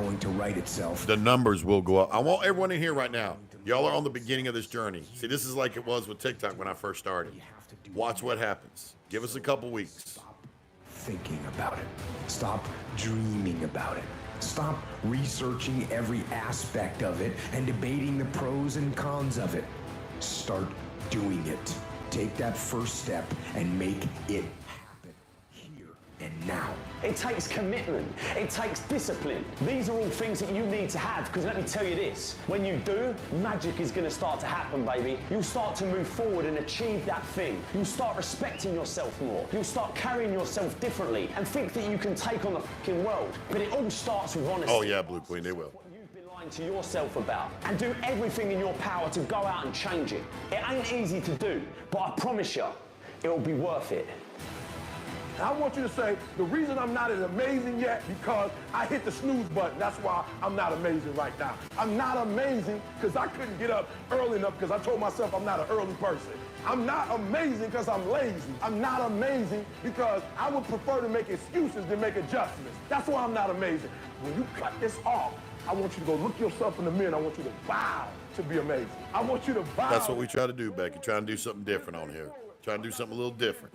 going to right itself. The numbers will go up. I want everyone in here right now. Y'all are on the beginning of this journey. See, this is like it was with TikTok when I first started. Watch what happens. Give us a couple weeks. Stop thinking about it. Stop dreaming about it. Stop researching every aspect of it and debating the pros and cons of it. Start doing it. Take that first step and make it happen here and now. It takes commitment. It takes discipline. These are all things that you need to have, because let me tell you this, when you do, magic is going to start to happen, baby. You'll start to move forward and achieve that thing. You'll start respecting yourself more. You'll start carrying yourself differently and think that you can take on the fucking world. But it all starts with honesty. Oh yeah, Blue Queen, they will. What you've been lying to yourself about, and do everything in your power to go out and change it. It ain't easy to do, but I promise you, it'll be worth it. I want you to say, the reason I'm not as amazing yet, because I hit the snooze button. That's why I'm not amazing right now. I'm not amazing because I couldn't get up early enough because I told myself I'm not an early person. I'm not amazing because I'm lazy. I'm not amazing because I would prefer to make excuses than make adjustments. That's why I'm not amazing. When you cut this off, I want you to go look yourself in the mirror and I want you to vow to be amazing. I want you to vow. That's what we try to do, Becky. Trying to do something different on here. Trying to do something a little different.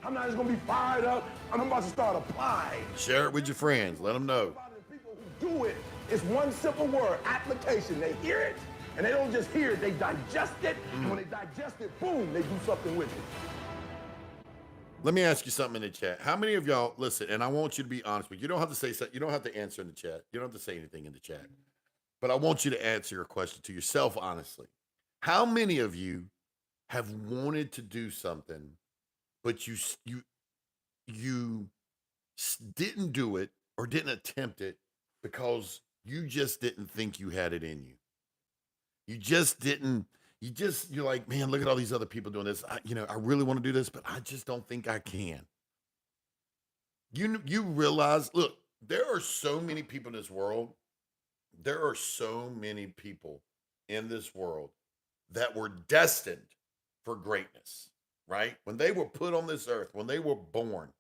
I'm not just gonna be fired up. I'm about to start applying. Share it with your friends. Let them know. People who do it, it's one simple word, application. They hear it, and they don't just hear it, they digest it. And when they digest it, boom, they do something with it. Let me ask you something in the chat. How many of y'all, listen, and I want you to be honest with you. You don't have to say something. You don't have to answer in the chat. You don't have to say anything in the chat. But I want you to answer your question to yourself honestly. How many of you have wanted to do something, but you didn't do it or didn't attempt it because you just didn't think you had it in you? You're like, man, look at all these other people doing this. I really want to do this, but I just don't think I can. You realize, look, there are so many people in this world. There are so many people in this world that were destined for greatness, right? When they were put on this earth, when they were born,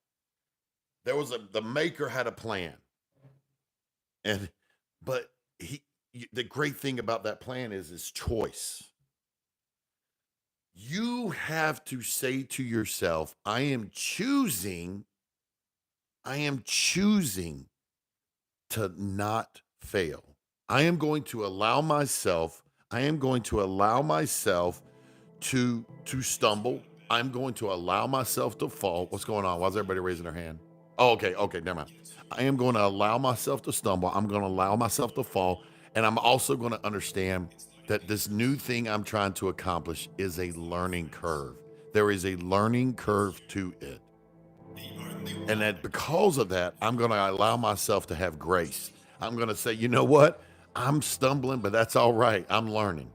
the maker had a plan. But the great thing about that plan is choice. You have to say to yourself, I am choosing to not fail. I am going to allow myself to stumble. I'm going to allow myself to fall. What's going on? Why is everybody raising their hand? Oh, okay, never mind. I am going to allow myself to stumble. I'm going to allow myself to fall. And I'm also going to understand that this new thing I'm trying to accomplish is a learning curve. There is a learning curve to it. And that because of that, I'm going to allow myself to have grace. I'm going to say, you know what? I'm stumbling, but that's all right. I'm learning.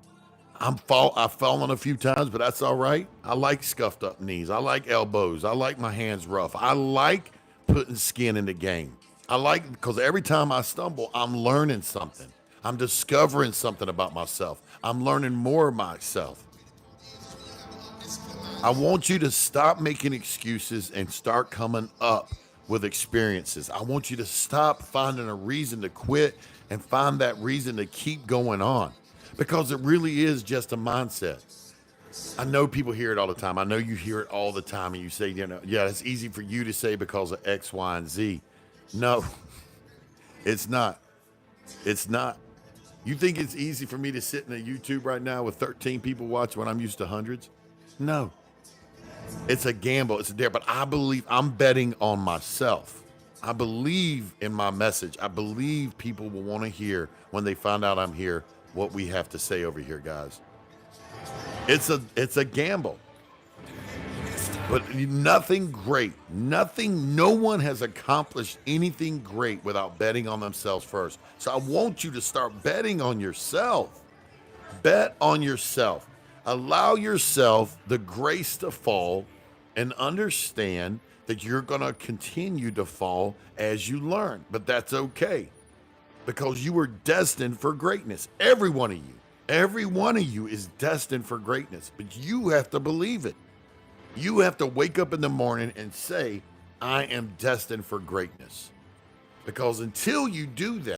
I've fallen a few times, but that's all right. I like scuffed up knees. I like elbows. I like my hands rough. I like putting skin in the game. Because every time I stumble, I'm learning something. I'm discovering something about myself. I'm learning more of myself. I want you to stop making excuses and start coming up with experiences. I want you to stop finding a reason to quit and find that reason to keep going on, because it really is just a mindset. I know people hear it all the time. I know you hear it all the time, and you say, yeah, it's easy for you to say because of X, Y, and Z. No, it's not. It's not. You think it's easy for me to sit in a YouTube right now with 13 people watching when I'm used to hundreds? No. It's a gamble. It's a dare. But I believe I'm betting on myself. I believe in my message. I believe people will want to hear when they find out I'm here what we have to say over here, guys. It's a gamble. But nothing great, no one has accomplished anything great without betting on themselves first. So I want you to start betting on yourself. Bet on yourself. Allow yourself the grace to fall and understand that you're going to continue to fall as you learn. But that's okay, because you were destined for greatness. Every one of you is destined for greatness, but you have to believe it. You have to wake up in the morning and say, I am destined for greatness. Because until you do that,